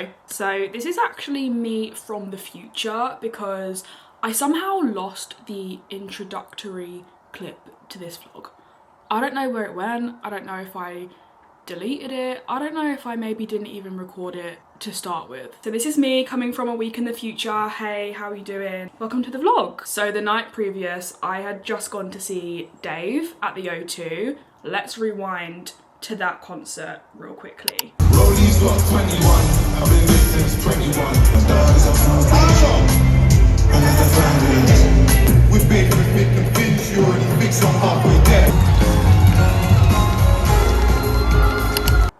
Hello. So this is actually me from the future because I somehow lost the introductory clip to this vlog. I don't know where it went. I don't know if I deleted it. I don't know if I maybe didn't even record it to start with. So this is me coming from a week in the future. Hey, how are you doing? Welcome to the vlog. So the night previous, I had just gone to see Dave at the O2. Let's rewind to that concert real quickly. Rollies got 21, I've been lit since 21. Stars up another family. We've been through thick and thin, she already fixed on halfway there.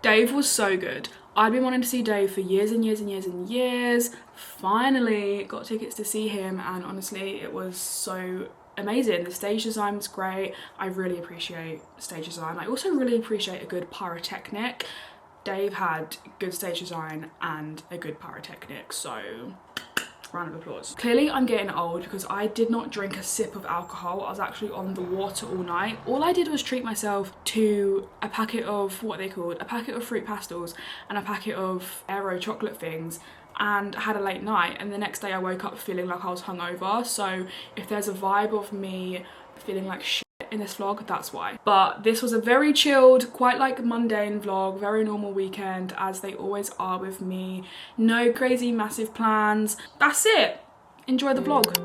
Dave was so good. I'd been wanting to see Dave for years and years and years and years. Finally got tickets to see him, and honestly it was so amazing. The stage design was great. I really appreciate stage design. I also really appreciate a good pyrotechnic. Dave had good stage design and a good pyrotechnic, so round of applause. Clearly I'm getting old because I did not drink a sip of alcohol. I was actually on the water all night. All I did was treat myself to a packet of, what are they called? A packet of fruit pastels and a packet of Aero chocolate things, and had a late night, and the next day I woke up feeling like I was hungover. So if there's a vibe of me feeling like shit in this vlog, that's why. But this was a very chilled, quite like mundane vlog, very normal weekend, as they always are with me. No crazy massive plans. That's it. Enjoy the vlog.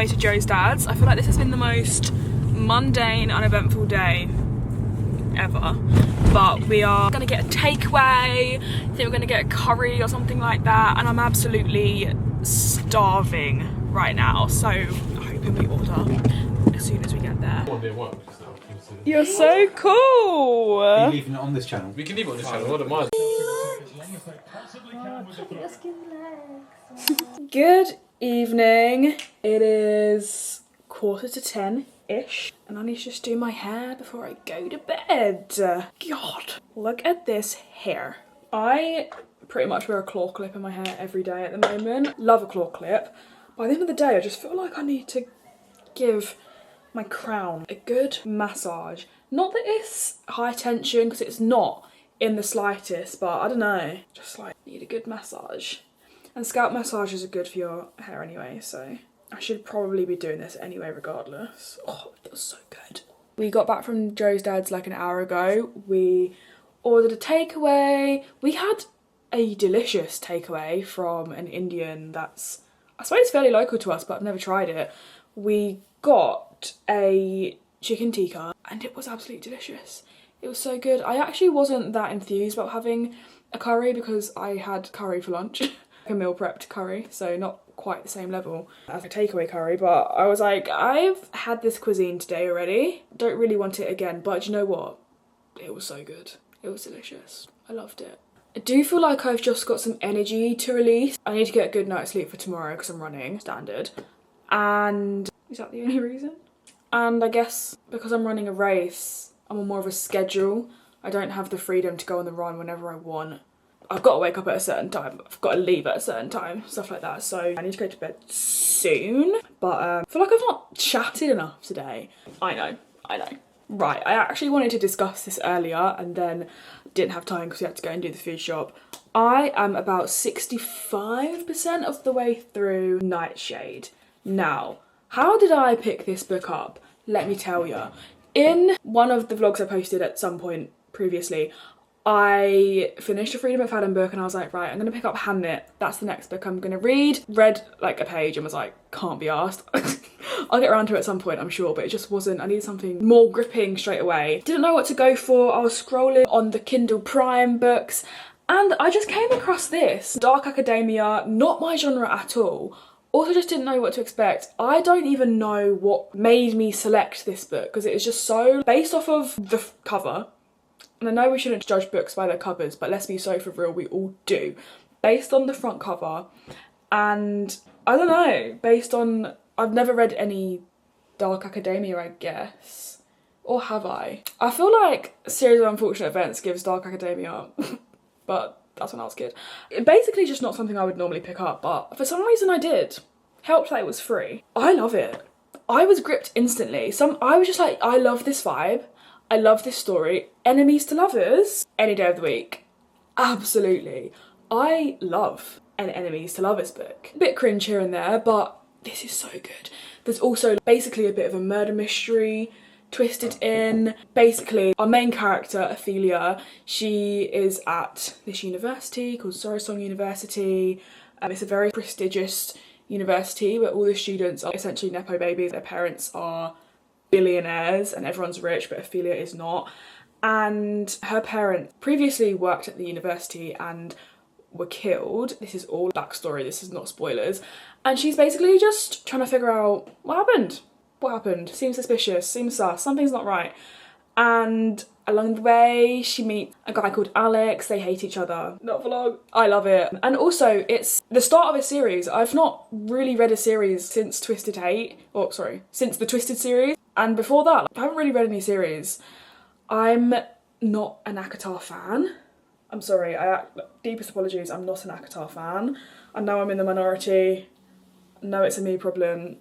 To Joe's dad's. I feel like this has been the most mundane, uneventful day ever, but we are gonna get a takeaway. I think we're gonna get a curry or something like that, and I'm absolutely starving right now, so I'm hoping we order as soon as we get there. You're so cool. Are you leaving it on this channel? We can leave it on this channel, I don't mind. Good evening. It is 10:15-ish, and I need to just do my hair before I go to bed. God, look at this hair. I pretty much wear a claw clip in my hair every day at the moment. Love a claw clip. By the end of the day, I just feel like I need to give my crown a good massage. Not that it's high tension, because it's not in the slightest, but I don't know, just like need a good massage. And scalp massages are good for your hair anyway, so I should probably be doing this anyway regardless. Oh, it feels so good. We got back from Joe's dad's like an hour ago. We ordered a takeaway. We had a delicious takeaway from an Indian that's, I suppose, fairly local to us, but I've never tried it. We got a chicken tikka and it was absolutely delicious. It was so good. I actually wasn't that enthused about having a curry because I had curry for lunch. A meal prepped curry, so not quite the same level as a takeaway curry, but I was like, I've had this cuisine today already, don't really want it again, but you know what, it was so good. It was delicious. I loved it. I do feel like I've just got some energy to release. I need to get a good night's sleep for tomorrow because I'm running, standard, and is that the only reason? And I guess because I'm running a race, I'm on more of a schedule. I don't have the freedom to go on the run whenever I want. I've got to wake up at a certain time, I've got to leave at a certain time, stuff like that, so I need to go to bed soon. But I feel like I've not chatted enough today. I know. Right, I actually wanted to discuss this earlier and then didn't have time because we had to go and do the food shop. I am about 65% of the way through Nightshade. Now, how did I pick this book up? Let me tell you. In one of the vlogs I posted at some point previously, I finished a Freedom McFadden book and I was like, right, I'm going to pick up Hamnet. That's the next book I'm going to read. Read like a page and was like, can't be arsed. I'll get around to it at some point, I'm sure, but it just wasn't. I needed something more gripping straight away. Didn't know what to go for. I was scrolling on the Kindle Prime books and I just came across this. Dark Academia, not my genre at all. Also just didn't know what to expect. I don't even know what made me select this book because it is just so based off of the cover. And I know we shouldn't judge books by their covers, but let's be so for real, we all do. Based on the front cover, and I don't know, based on, I've never read any Dark Academia, I guess. Or have I? I feel like A Series of Unfortunate Events gives Dark Academia, but that's when I was a kid. It basically just not something I would normally pick up, but for some reason I did. Helped that it was free. I love it. I was gripped instantly. I was just like, I love this vibe. I love this story. Enemies to lovers, any day of the week. Absolutely. I love an enemies to lovers book. A bit cringe here and there, but this is so good. There's also basically a bit of a murder mystery twisted in. Basically, our main character, Ophelia, she is at this university called Sorosong University. It's a very prestigious university where all the students are essentially Nepo babies. Their parents are billionaires and everyone's rich, but Ophelia is not. And her parents previously worked at the university and were killed. This is all backstory, this is not spoilers. And she's basically just trying to figure out what happened. What happened? Seems suspicious, seems sus, something's not right. And along the way, she meets a guy called Alex. They hate each other. Not for long. I love it. And also, it's the start of a series. I've not really read a series since Twisted Hate. Oh, sorry. Since the Twisted series. And before that, I haven't really read any series. I'm not an ACOTAR fan. I'm sorry. Deepest apologies. I'm not an ACOTAR fan. I know I'm in the minority. I know it's a me problem.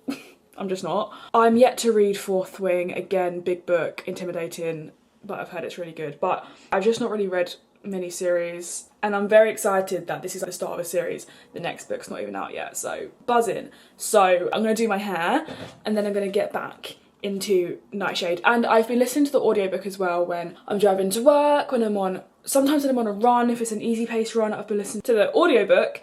I'm just not. I'm yet to read Fourth Wing. Again, big book, intimidating, but I've heard it's really good. But I've just not really read many series, and I'm very excited that this is the start of a series. The next book's not even out yet, so buzzing. So I'm gonna do my hair, and then I'm gonna get back into Nightshade. And I've been listening to the audiobook as well when I'm driving to work, sometimes when I'm on a run, if it's an easy pace run, I've been listening to the audiobook.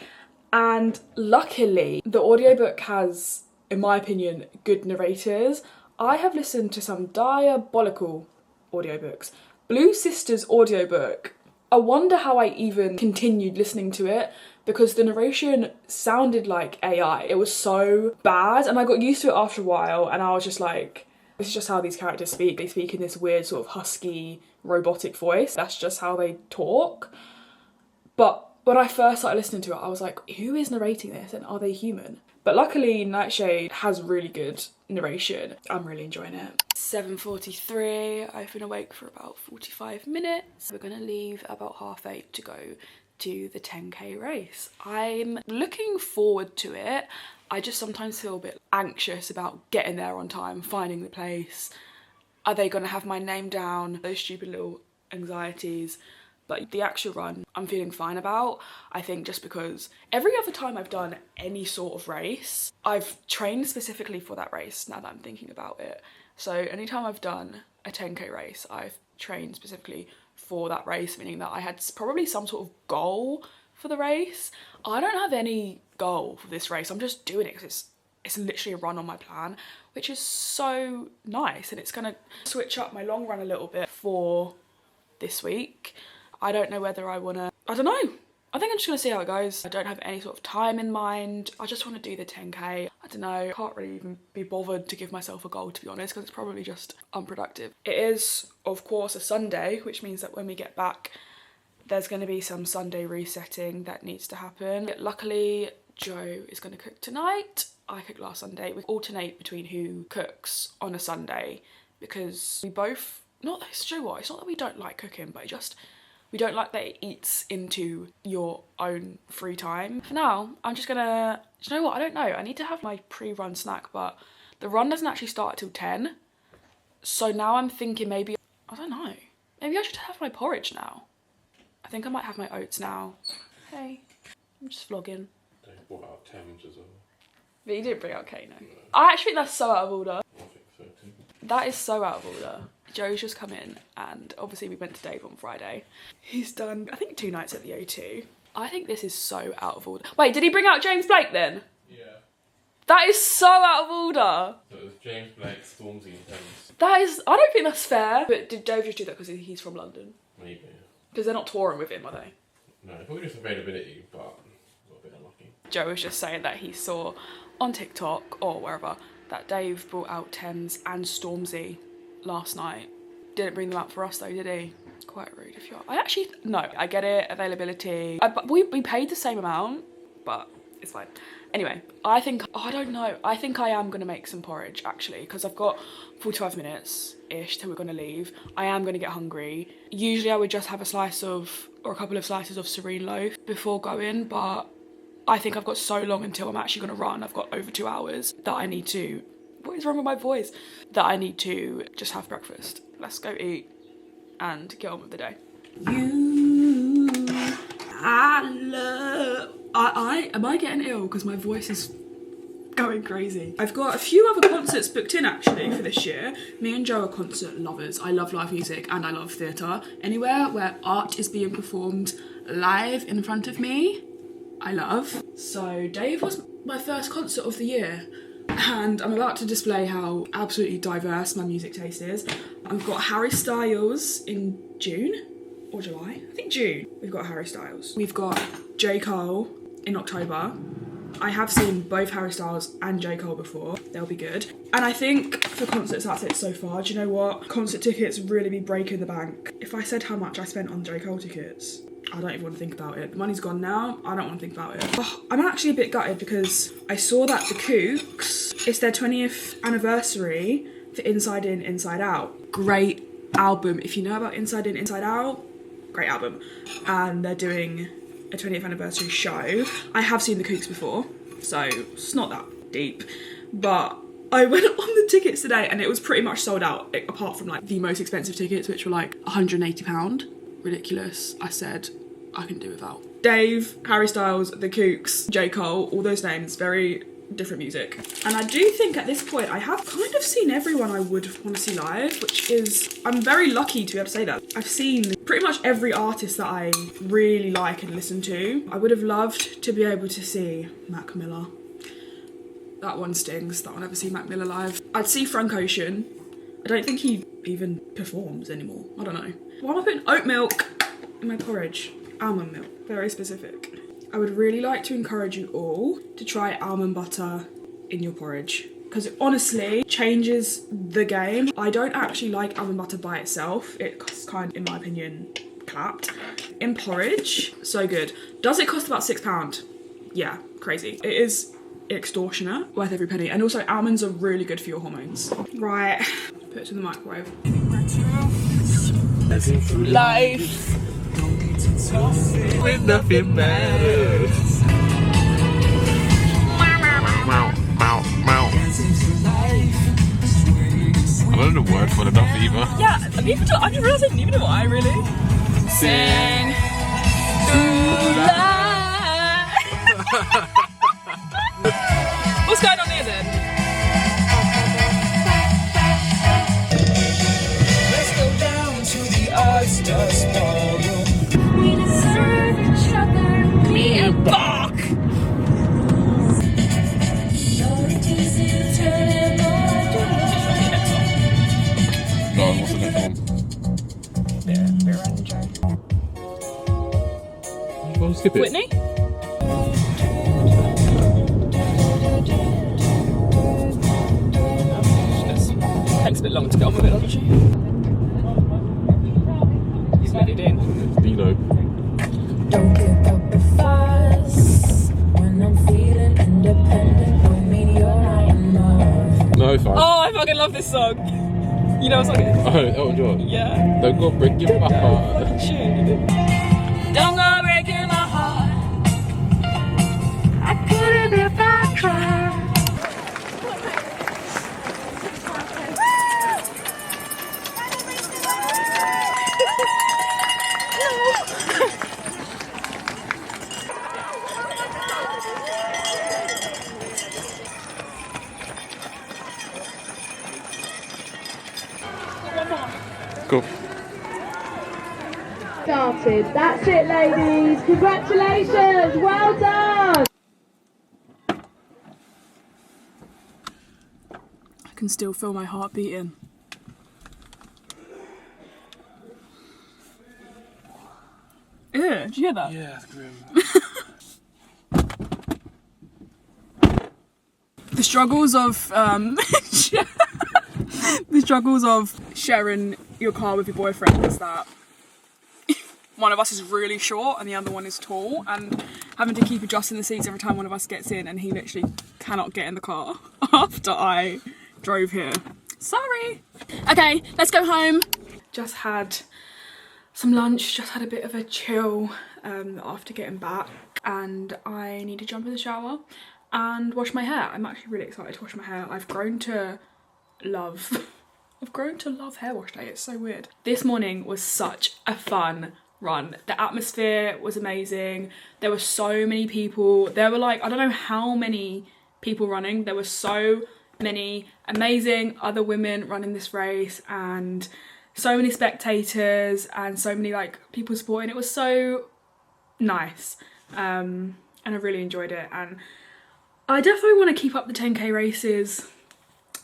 And luckily, the audiobook has, in my opinion, good narrators. I have listened to some diabolical audiobooks. Blue Sisters audiobook, I wonder how I even continued listening to it because the narration sounded like AI. It was so bad and I got used to it after a while and I was just like, this is just how these characters speak. They speak in this weird sort of husky, robotic voice. That's just how they talk. But when I first started listening to it, I was like, who is narrating this and are they human? But luckily Nightshade has really good narration. I'm really enjoying it. 7:43, I've been awake for about 45 minutes. We're gonna leave about 8:30 to go to the 10k race. I'm looking forward to it. I just sometimes feel a bit anxious about getting there on time, finding the place. Are they gonna have my name down? Those stupid little anxieties. But the actual run, I'm feeling fine about. I think just because every other time I've done any sort of race, I've trained specifically for that race now that I'm thinking about it. So anytime I've done a 10k race, I've trained specifically for that race, meaning that I had probably some sort of goal for the race. I don't have any goal for this race. I'm just doing it because it's literally a run on my plan, which is so nice. And it's gonna switch up my long run a little bit for this week. I don't know whether I wanna, I don't know. I think I'm just gonna see how it goes. I don't have any sort of time in mind. I just wanna do the 10k. I don't know, can't really even be bothered to give myself a goal, to be honest, because it's probably just unproductive. It is, of course, a Sunday, which means that when we get back, there's gonna be some Sunday resetting that needs to happen. Luckily, Joe is gonna cook tonight. I cooked last Sunday. We alternate between who cooks on a Sunday because we both, not that, Joe what, it's not that we don't like cooking, but we don't like that it eats into your own free time. For now, I'm just gonna, do you know what, I don't know. I need to have my pre-run snack, but the run doesn't actually start till 10. So now I'm thinking maybe, I don't know, maybe I should have my porridge now. I think I might have my oats now. Hey, I'm just vlogging. They brought out Thames as well. But you didn't bring out Kano. I actually think that's so out of order. I think so too. That is so out of order. Joe's just come in, and obviously we went to Dave on Friday. He's done, I think, 2 nights at the O2. I think this is so out of order. Wait, did he bring out James Blake then? Yeah. That is so out of order. So it was James Blake, Stormzy and Thames. That is, I don't think that's fair. But did Dave just do that because he's from London? Maybe. Because they're not touring with him, are they? No, probably just availability, but a bit unlucky. Joe was just saying that he saw on TikTok or wherever that Dave brought out Thames and Stormzy last night. Didn't bring them out for us though, did he? Quite rude if you're... No, I get it, availability. But we paid the same amount, but it's fine. Anyway, I don't know. I think I am going to make some porridge, actually, because I've got 45 minutes-ish till we're going to leave. I am going to get hungry. Usually I would just have a slice of, or a couple of slices of Serene loaf before going, but I think I've got so long until I'm actually going to run. I've got over 2 hours that I need to... What is wrong with my voice? That I need to just have breakfast. Let's go eat and get on with the day. Am I getting ill because my voice is going crazy? I've got a few other concerts booked in actually for this year. Me and Joe are concert lovers. I love live music and I love theatre. Anywhere where art is being performed live in front of me, I love. So Dave was my first concert of the year. And I'm about to display how absolutely diverse my music taste is. I've got Harry Styles in June or July. I think June. We've got Harry Styles. We've got J. Cole in October. I have seen both Harry Styles and J. Cole before. They'll be good. And I think for concerts, that's it so far. Do you know what? Concert tickets really be breaking the bank. If I said how much I spent on J. Cole tickets, I don't even want to think about it. The money's gone now. I don't want to think about it. Oh, I'm actually a bit gutted because I saw that The Kooks, it's their 20th anniversary for Inside In, Inside Out. Great album. If you know about Inside In, Inside Out, great album. And they're doing a 20th anniversary show. I have seen The Kooks before, so it's not that deep. But I went on the tickets today and it was pretty much sold out, apart from like the most expensive tickets, which were like £180. Ridiculous. I said, I can do without. Dave, Harry Styles, The Kooks, J. Cole, all those names, very different music. And I do think at this point I have kind of seen everyone I would want to see live, which is, I'm very lucky to be able to say that. I've seen pretty much every artist that I really like and listen to. I would have loved to be able to see Mac Miller. That one stings, that I'll never see Mac Miller live. I'd see Frank Ocean. I don't think he even performs anymore. I don't know. Why am I putting oat milk in my porridge? Almond milk, very specific. I would really like to encourage you all to try almond butter in your porridge because it honestly changes the game. I don't actually like almond butter by itself. It's kind of, in my opinion, clapped. In porridge, so good. Does it cost about £6? Yeah, crazy. It is extortionate, worth every penny. And also almonds are really good for your hormones. Right, put it in the microwave. Life. When nothing matters. I don't know the word for enough either. Yeah, I didn't realise I didn't even know what I really sing. What's going on here then? Let's go down to the Arts Dust Ballroom. We deserve each other. Me and Bach. No, what's the next one? Bear around the jar. Well, skip it. Whitney? Takes a bit long to get on with it, doesn't she? He's let it in. Dino. Don't pick up a fuss when I'm feeling independent. I mean, you're not enough. No, fine. Oh, I fucking love this song. You know what song it is? Oh, Elton John. Yeah. Don't go breaking my heart. Fucking tune. Don't go breaking my heart. I couldn't if I tried. Go. Started. That's it, ladies. Congratulations. Well done. I can still feel my heart beating. Ew, did you hear that? Yeah, that's grim. The struggles of the struggles of sharing your car with your boyfriend is that one of us is really short and the other one is tall, and having to keep adjusting the seats every time one of us gets in, and he literally cannot get in the car after I drove here. Sorry. Okay, let's go home. Just had some lunch, just had a bit of a chill after getting back, and I need to jump in the shower and wash my hair. I'm actually really excited to wash my hair. I've grown to love hair wash day. It's so weird. This morning was such a fun run. The atmosphere was amazing. There were so many people. There were like, I don't know how many people running. There were so many amazing other women running this race, and so many spectators and so many like people supporting. It was so nice, and I really enjoyed it, and I definitely want to keep up the 10k races.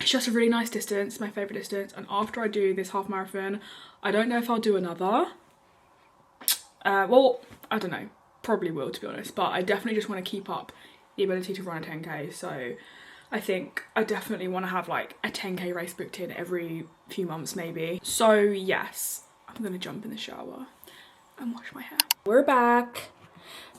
It's just a really nice distance, my favourite distance, and after I do this half marathon, I don't know if I'll do another. Well, I don't know, probably will, to be honest, but I definitely just want to keep up the ability to run a 10k, so I think I definitely want to have like a 10k race booked in every few months maybe. So yes, I'm gonna jump in the shower and wash my hair. We're back.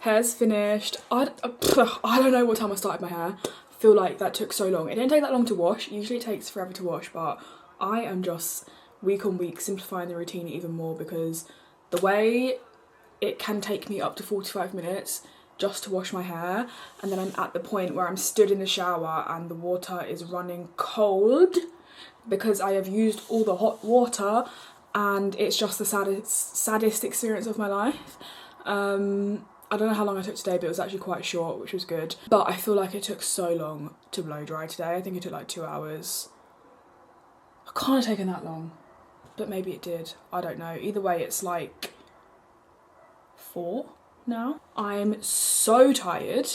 Hair's finished. I don't know what time I started my hair. I feel like that took so long. It didn't take that long to wash. Usually it takes forever to wash, but I am just week on week simplifying the routine even more, because the way it can take me up to 45 minutes just to wash my hair, and then I'm at the point where I'm stood in the shower and the water is running cold because I have used all the hot water, and it's just the saddest experience of my life. I don't know how long I took today, but it was actually quite short, which was good. But I feel like it took so long to blow dry today. I think it took like 2 hours. It can't have taken that long, but maybe it did. I don't know. Either way, it's like 4 now. I'm so tired.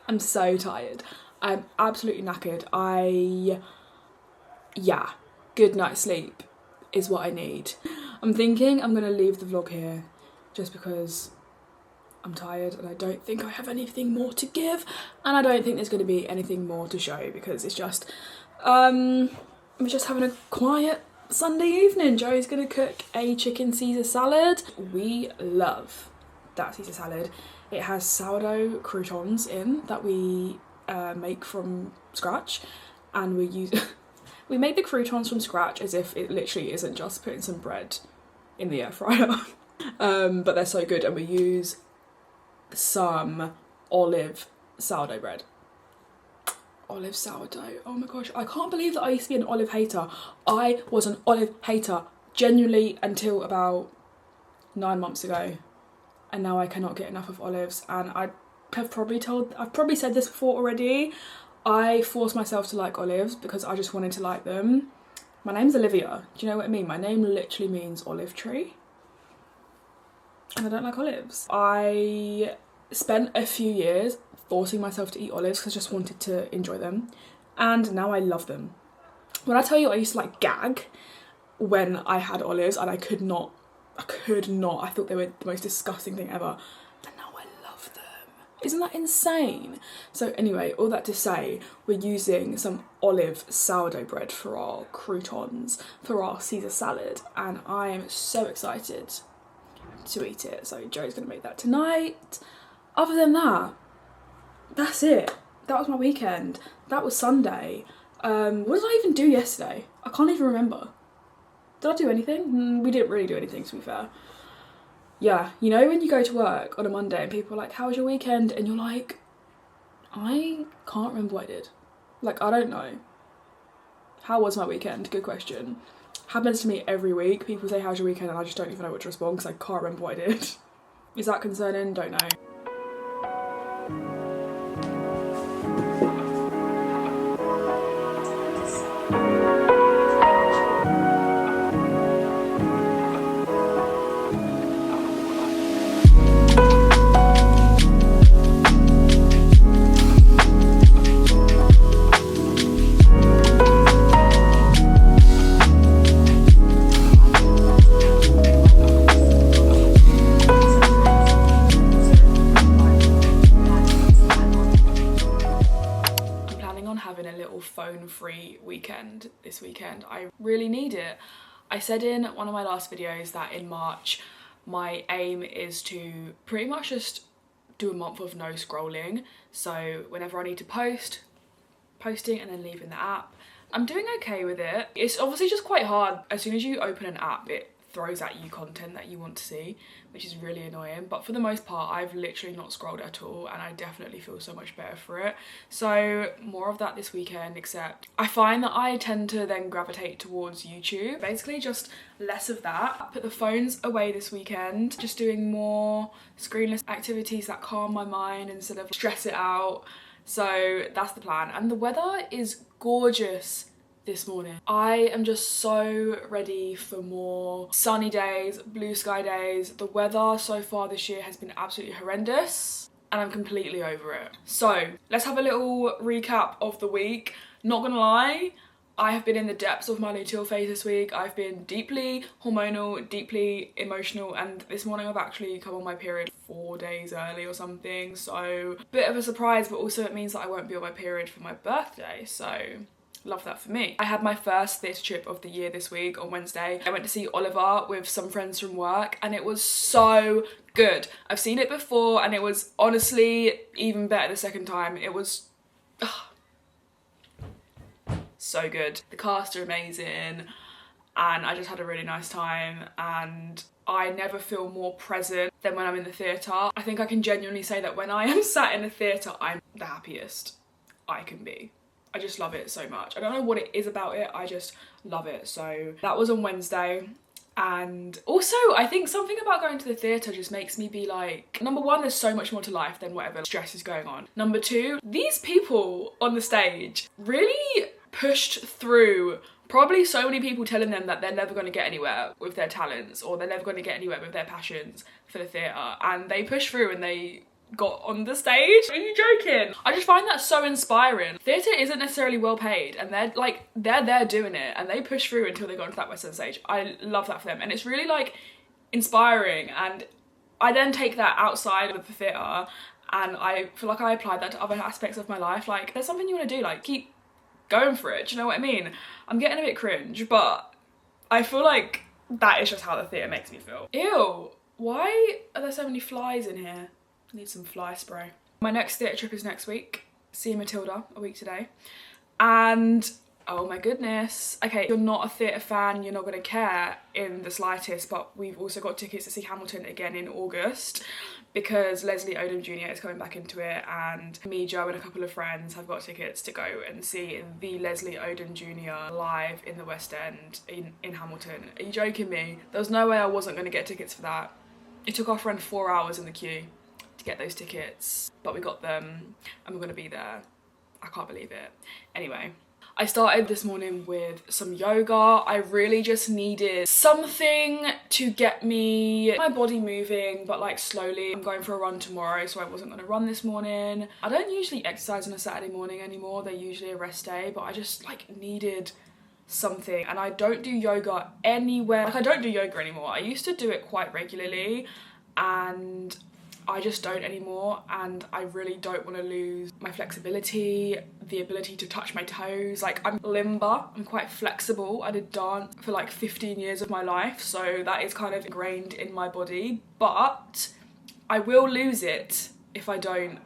I'm so tired. I'm absolutely knackered. Yeah, good night's sleep is what I need. I'm thinking I'm gonna leave the vlog here just because I'm tired and I don't think I have anything more to give, and I don't think there's going to be anything more to show, because it's just I'm just having a quiet Sunday evening. Joe's going to cook a chicken Caesar salad. We love that Caesar salad. It has sourdough croutons in that we make from scratch, and we make the croutons from scratch as if it literally isn't just putting some bread in the air fryer. But they're so good, and we use some olive sourdough bread. Olive sourdough, oh my gosh, I can't believe that I used to be an olive hater. I was an olive hater genuinely until about 9 months ago, and now I cannot get enough of olives. And I've probably said this before already, I forced myself to like olives because I just wanted to like them. My name's Olivia, do you know what I mean? My name literally means olive tree, and I don't like olives. I spent a few years forcing myself to eat olives because I just wanted to enjoy them, and now I love them. When I tell you I used to like gag when I had olives, and I could not, I thought they were the most disgusting thing ever, and now I love them. Isn't that insane? So anyway, all that to say, we're using some olive sourdough bread for our croutons, for our Caesar salad, and I am so excited to eat it. So Joe's gonna make that tonight. Other than that, that's it. That was my weekend. That was Sunday. What did I even do yesterday? I can't even remember. Did I do anything? We didn't really do anything, to be fair. Yeah, you know when you go to work on a Monday and people are like, how was your weekend? And you're like, I can't remember what I did. Like, I don't know. How was my weekend? Good question. Happens to me every week. People say, how's your weekend? And I just don't even know what to respond because I can't remember what I did. Is that concerning? Don't know. free weekend this weekend. I really need it. I said in one of my last videos that in March my aim is to pretty much just do a month of no scrolling. So whenever I need to posting and then leaving the app. I'm doing okay with it. It's obviously just quite hard. As soon as you open an app, it throws at you content that you want to see, which is really annoying. But for the most part, I've literally not scrolled at all, and I definitely feel so much better for it. So more of that this weekend, except I find that I tend to then gravitate towards YouTube. Basically just less of that. Put the phones away this weekend, just doing more screenless activities that calm my mind instead of stress it out. So that's the plan. And the weather is gorgeous this morning. I am just so ready for more sunny days, blue sky days. The weather so far this year has been absolutely horrendous and I'm completely over it. So let's have a little recap of the week. Not gonna lie, I have been in the depths of my luteal phase this week. I've been deeply hormonal, deeply emotional, and this morning I've actually come on my period 4 days early or something. So bit of a surprise, but also it means that I won't be on my period for my birthday. So love that for me. I had my first theatre trip of the year this week on Wednesday. I went to see Oliver with some friends from work and it was so good. I've seen it before and it was honestly even better the second time. It was so good. The cast are amazing and I just had a really nice time, and I never feel more present than when I'm in the theatre. I think I can genuinely say that when I am sat in a theatre, I'm the happiest I can be. I just love it so much. I don't know what it is about it, I just love it. So that was on Wednesday. And also I think something about going to the theatre just makes me be like, number one, there's so much more to life than whatever stress is going on. Number two, these people on the stage really pushed through. Probably so many people telling them that they're never going to get anywhere with their talents or they're never going to get anywhere with their passions for the theatre, and they pushed through and they got on the stage. Are you joking? I just find that so inspiring. Theatre isn't necessarily well paid and they're there doing it and they push through until they got onto that West End stage. I love that for them and it's really like inspiring, and I then take that outside of the theatre and I feel like I applied that to other aspects of my life. Like there's something you want to do, like keep going for it, do you know what I mean? I'm getting a bit cringe, but I feel like that is just how the theatre makes me feel. Ew, why are there so many flies in here? I need some fly spray. My next theatre trip is next week. See Matilda a week today. And oh my goodness. Okay, if you're not a theatre fan, you're not gonna care in the slightest, but we've also got tickets to see Hamilton again in August because Leslie Odom Jr. is coming back into it, and me, Joe and a couple of friends have got tickets to go and see the Leslie Odom Jr. live in the West End in Hamilton. Are you joking me? There was no way I wasn't gonna get tickets for that. It took our friend 4 hours in the queue to get those tickets, but we got them and we're gonna be there. I can't believe it. Anyway, I started this morning with some yoga. I really just needed something to get my body moving, but like slowly. I'm going for a run tomorrow, so I wasn't gonna run this morning. I don't usually exercise on a Saturday morning anymore. They're usually a rest day, but I just like needed something, and I don't do yoga anywhere. Like I don't do yoga anymore. I used to do it quite regularly and I just don't anymore, and I really don't want to lose my flexibility, the ability to touch my toes. Like I'm limber, I'm quite flexible. I did dance for like 15 years of my life, so that is kind of ingrained in my body, but I will lose it if I don't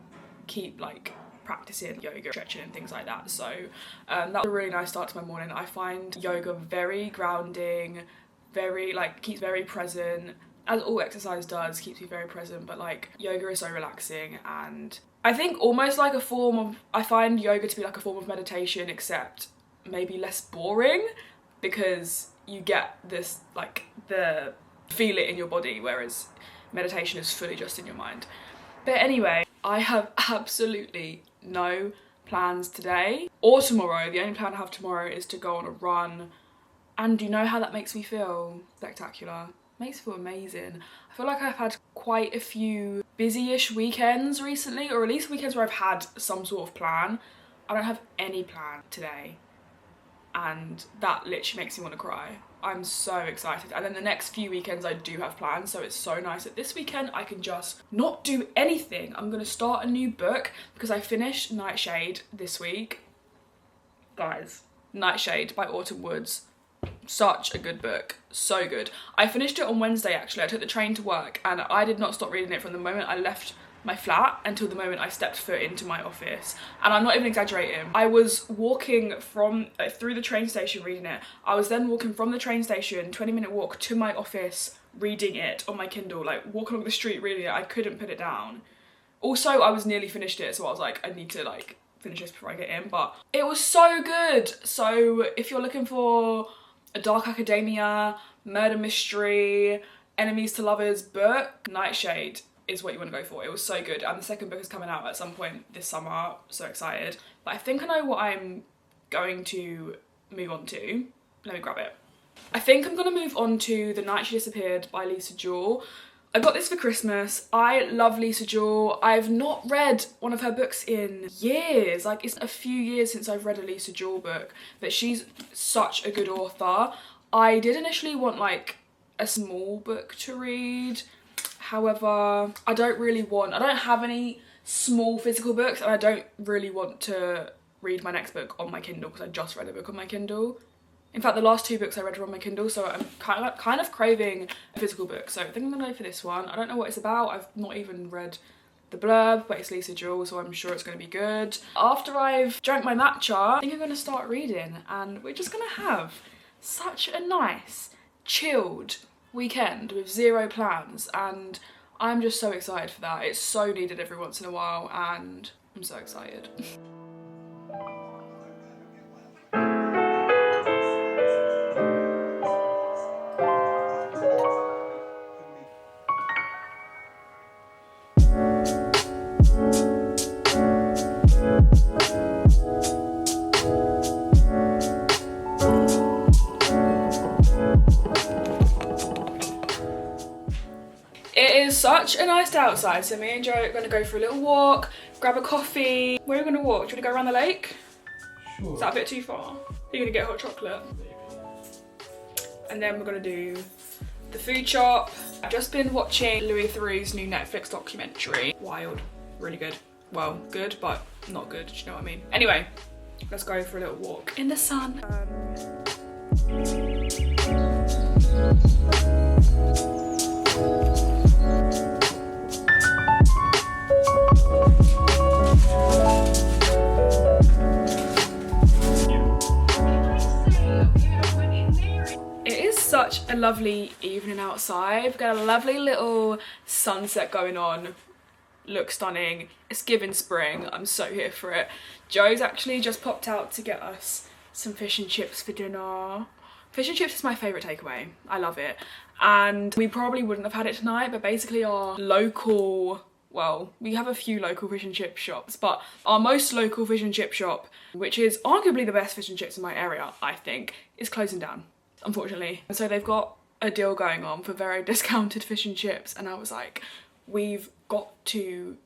keep like practicing yoga, stretching and things like that. So that was a really nice start to my morning. I find yoga very grounding, very like keeps very present, as all exercise does, keeps you very present, but like yoga is so relaxing, and I think almost like I find yoga to be like a form of meditation, except maybe less boring, because you get this like the feel it in your body, whereas meditation is fully just in your mind. But anyway, I have absolutely no plans today or tomorrow. The only plan I have tomorrow is to go on a run, and do you know how that makes me feel? Spectacular. Makes me feel amazing. I feel like I've had quite a few busy-ish weekends recently, or at least weekends where I've had some sort of plan. I don't have any plan today, and that literally makes me want to cry. I'm so excited. And then the next few weekends I do have plans, so it's so nice that this weekend I can just not do anything. I'm gonna start a new book because I finished Nightshade this week. Guys, Nightshade by Autumn Woods. Such a good book, so good. I finished it on Wednesday actually. I took the train to work and I did not stop reading it from the moment I left my flat until the moment I stepped foot into my office, and I'm not even exaggerating. I was walking from through the train station reading it. I was then walking from the train station, 20-minute walk to my office, reading it on my Kindle, like walking along the street reading it. I couldn't put it down. Also, I was nearly finished it, so I was like, I need to like finish this before I get in, but it was so good. So if you're looking for a dark academia, murder mystery, enemies to lovers book, Nightshade is what you want to go for. It was so good, and the second book is coming out at some point this summer. So excited. But I think I know what I'm going to move on to. Let me grab it. I think I'm going to move on to The Night She Disappeared by Lisa Jewell. I got this for Christmas. I love Lisa Jewell. I've not read one of her books in years. Like, it's a few years since I've read a Lisa Jewell book, but she's such a good author. I did initially want like a small book to read. However, I don't have any small physical books, and I don't really want to read my next book on my Kindle because I just read a book on my Kindle. In fact, the last 2 books I read were on my Kindle, so I'm kind of craving a physical book. So I think I'm gonna go for this one. I don't know what it's about. I've not even read the blurb, but it's Lisa Jewell, so I'm sure it's gonna be good. After I've drank my matcha, I think I'm gonna start reading, and we're just gonna have such a nice, chilled weekend with zero plans, and I'm just so excited for that. It's so needed every once in a while, and I'm so excited. It is such a nice day outside, so me and Joe are going to go for a little walk, grab a coffee. Where are we going to walk? Do you want to go around the lake? Sure. Is that a bit too far? Are you going to get hot chocolate? And then we're going to do the food shop. I've just been watching Louis Theroux's new Netflix documentary. Wild. Really good. Well, good, but not good. Do you know what I mean? Anyway, let's go for a little walk in the sun. It is such a lovely evening outside. We've got a lovely little sunset going on. Looks stunning. It's giving spring. I'm so here for it. Joe's actually just popped out to get us some fish and chips for dinner. Fish and chips is my favourite takeaway. I love it. And we probably wouldn't have had it tonight, but basically our local, well, we have a few local fish and chip shops, but our most local fish and chip shop, which is arguably the best fish and chips in my area, I think, is closing down, unfortunately. And so they've got a deal going on for very discounted fish and chips, and I was like, we've got to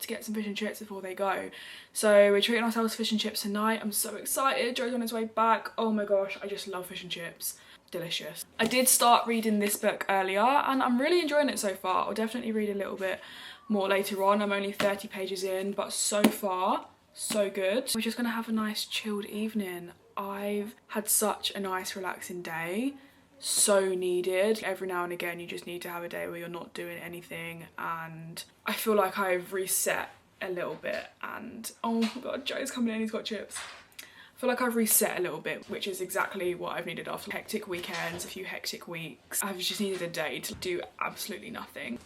get some fish and chips before they go. So we're treating ourselves to fish and chips tonight. I'm so excited. Joe's on his way back. Oh my gosh, I just love fish and chips. Delicious. I did start reading this book earlier and I'm really enjoying it so far. I'll definitely read a little bit more later on. I'm only 30 pages in, but so far, so good. We're just gonna have a nice chilled evening. I've had such a nice relaxing day. So needed. Every now and again you just need to have a day where you're not doing anything, and I feel like I've reset a little bit. And oh my god, Joe's coming in, he's got chips. I feel like I've reset a little bit, which is exactly what I've needed after hectic weekends, a few hectic weeks. I've just needed a day to do absolutely nothing.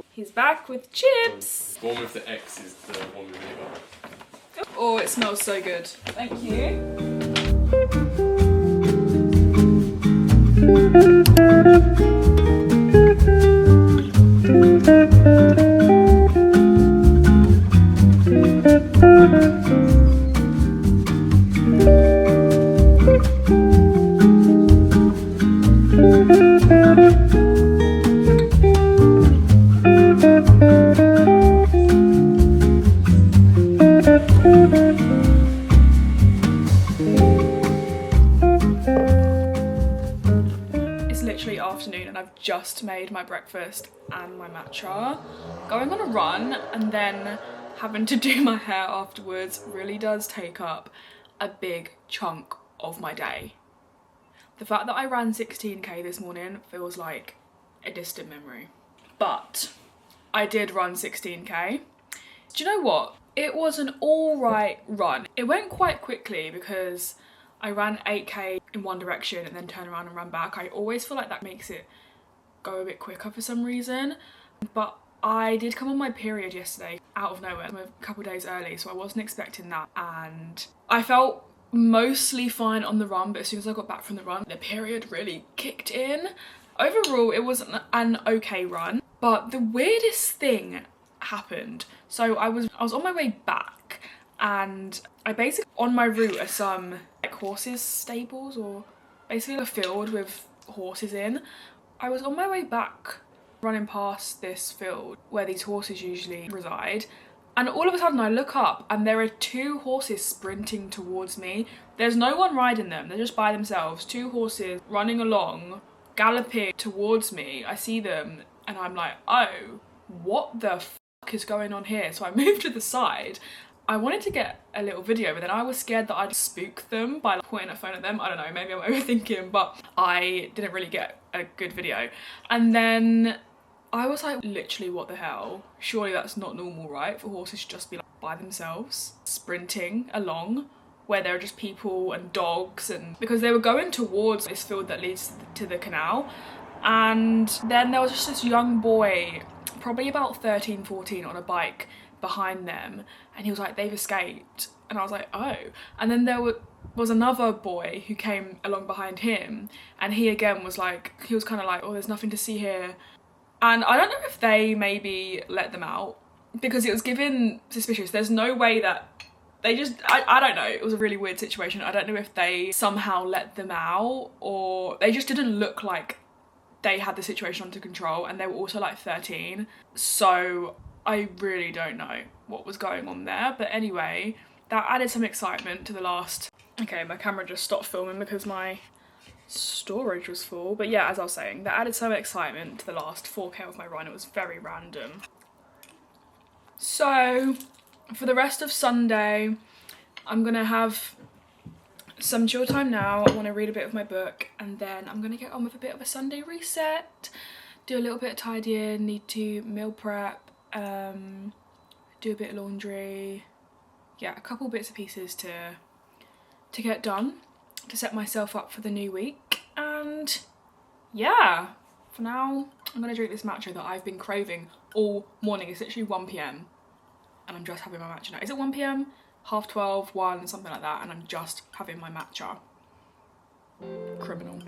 He's back with chips. The one with the X is the one with vinegar. Oh, it smells so good. Thank you. Afternoon and I've just made my breakfast and my matcha. Going on a run and then having to do my hair afterwards really does take up a big chunk of my day. The fact that I ran 16k this morning feels like a distant memory. But I did run 16k. Do you know what? It was an alright run. It went quite quickly because I ran 8k in one direction and then turned around and ran back. I always feel like that makes it go a bit quicker for some reason. But I did come on my period yesterday out of nowhere. I'm a couple days early, so I wasn't expecting that. And I felt mostly fine on the run, but as soon as I got back from the run, the period really kicked in. Overall, it was an okay run, but the weirdest thing happened. So I was on my way back, and I basically, on my route are some like horses stables, or basically a field with horses in. I was on my way back running past this field where these horses usually reside, and all of a sudden I look up and there are 2 horses sprinting towards me. There's no one riding them, they're just by themselves. 2 horses running along, galloping towards me. I see them and I'm like, oh, what the fuck is going on here? So I moved to the side. I wanted to get a little video, but then I was scared that I'd spook them by like pointing a phone at them. I don't know, maybe I'm overthinking, but I didn't really get a good video. And then I was like, literally, what the hell? Surely that's not normal, right? For horses to just be like by themselves, sprinting along where there are just people and dogs, and because they were going towards this field that leads to the canal. And then there was just this young boy, probably about 13, 14, on a bike behind them, and he was like, they've escaped. And I was like, oh. And then there was another boy who came along behind him, and he again was like, he was kind of like, oh, there's nothing to see here. And I don't know if they maybe let them out, because it was given suspicious. There's no way that they just, I don't know, it was a really weird situation. I don't know if they somehow let them out, or they just didn't look like they had the situation under control, and they were also like 13. So I really don't know what was going on there. But anyway, that added some excitement to the last... Okay, my camera just stopped filming because my storage was full. But yeah, as I was saying, that added some excitement to the last 4k of my run. It was very random. So for the rest of Sunday, I'm gonna have some chill time now. I want to read a bit of my book, and then I'm gonna get on with a bit of a Sunday reset, do a little bit of tidying, need to meal prep, do a bit of laundry. Yeah, a couple bits and pieces to get done to set myself up for the new week. And yeah, for now I'm gonna drink this matcha that I've been craving all morning. It's literally 1 p.m. and I'm just having my matcha now. Is it 1 p.m? 12:30, 1, something like that, and I'm just having my matcha. Criminal.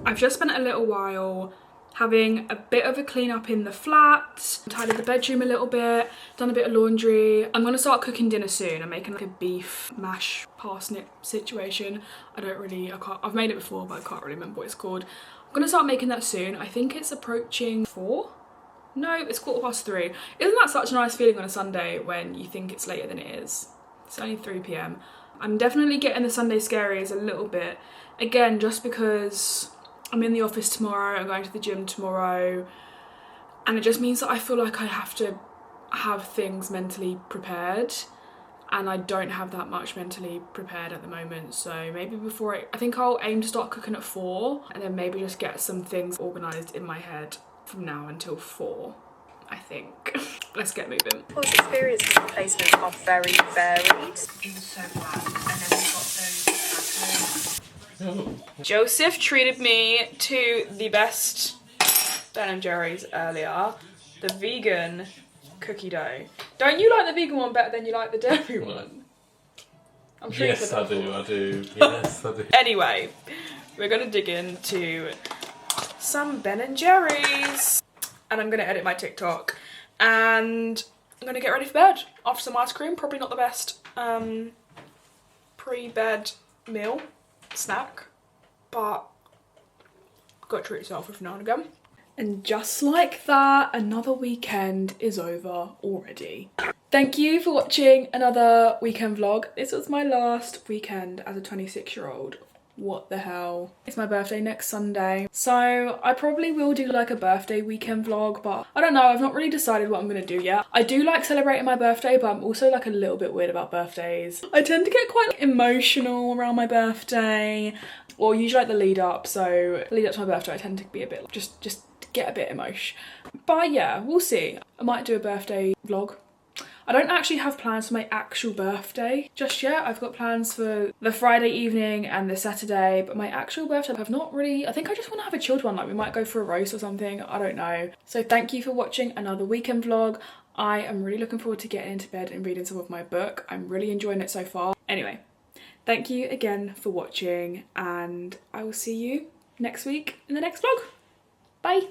I've just spent a little while having a bit of a clean up in the flat, tidied the bedroom a little bit, done a bit of laundry. I'm gonna start cooking dinner soon. I'm making like a beef mash parsnip situation. I've made it before, but I can't really remember what it's called. I'm gonna start making that soon. I think it's approaching 4? No, it's 3:15. Isn't that such a nice feeling on a Sunday when you think it's later than it is? It's only 3 p.m. I'm definitely getting the Sunday scaries a little bit. Again, just because I'm in the office tomorrow, I'm going to the gym tomorrow, and it just means that I feel like I have to have things mentally prepared, and I don't have that much mentally prepared at the moment. So maybe I think I'll aim to start cooking at 4, and then maybe just get some things organised in my head from now until 4, I think. Let's get moving. Course experiences and placements are very varied. It was so bad, and then we got those Joseph treated me to the best Ben & Jerry's earlier, the vegan cookie dough. Don't you like the vegan one better than you like the dairy one? I'm sure Yes, I do. Yes, I do. Anyway, we're gonna dig into some Ben & Jerry's, and I'm gonna edit my TikTok, and I'm gonna get ready for bed after some ice cream. Probably not the best pre-bed meal snack, but got to treat yourself every now and again. And just like that, another weekend is over already. Thank you for watching another weekend vlog. This was my last weekend as a 26-year-old. What the hell? It's my birthday next Sunday. So I probably will do like a birthday weekend vlog, but I don't know, I've not really decided what I'm gonna do yet. I do like celebrating my birthday, but I'm also like a little bit weird about birthdays. I tend to get quite like, emotional around my birthday, or usually like the lead up. So the lead up to my birthday, I tend to be a bit, just get a bit emotional. But yeah, we'll see. I might do a birthday vlog. I don't actually have plans for my actual birthday just yet. I've got plans for the Friday evening and the Saturday, but my actual birthday I've not really, I think I just want to have a chilled one, like we might go for a roast or something, I don't know. So thank you for watching another weekend vlog. I am really looking forward to getting into bed and reading some of my book. I'm really enjoying it so far. Anyway, thank you again for watching, and I will see you next week in the next vlog. Bye.